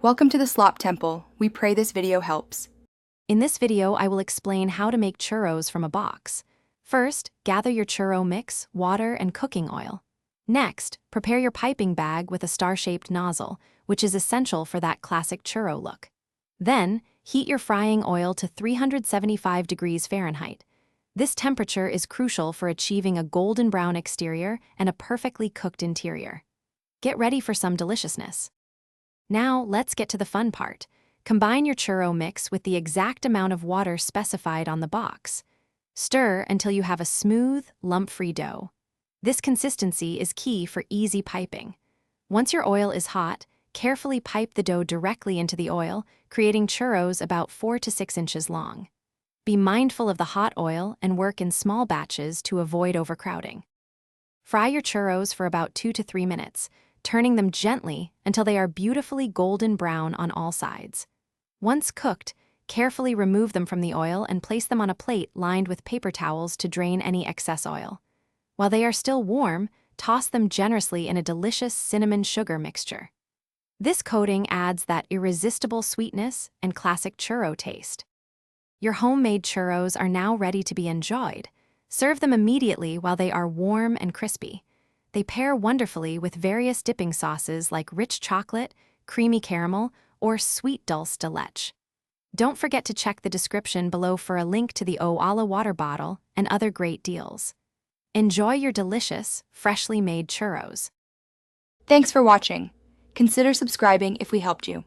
Welcome to the Slop Temple. We pray this video helps. In this video, I will explain how to make churros from a box. First, gather your churro mix, water, and cooking oil. Next, prepare your piping bag with a star-shaped nozzle, which is essential for that classic churro look. Then, heat your frying oil to 375 degrees Fahrenheit. This temperature is crucial for achieving a golden brown exterior and a perfectly cooked interior. Get ready for some deliciousness. Now, let's get to the fun part. Combine your churro mix with the exact amount of water specified on the box. Stir until you have a smooth, lump-free dough. This consistency is key for easy piping. Once your oil is hot, carefully pipe the dough directly into the oil, creating churros about 4 to 6 inches long. Be mindful of the hot oil and work in small batches to avoid overcrowding. Fry your churros for about 2 to 3 minutes, turning them gently until they are beautifully golden brown on all sides. Once cooked, carefully remove them from the oil and place them on a plate lined with paper towels to drain any excess oil. While they are still warm, toss them generously in a delicious cinnamon sugar mixture. This coating adds that irresistible sweetness and classic churro taste. Your homemade churros are now ready to be enjoyed. Serve them immediately while they are warm and crispy. They pair wonderfully with various dipping sauces like rich chocolate, creamy caramel, or sweet dulce de leche. Don't forget to check the description below for a link to the Oala water bottle and other great deals. Enjoy your delicious, freshly made churros. Thanks for watching. Consider subscribing if we helped you.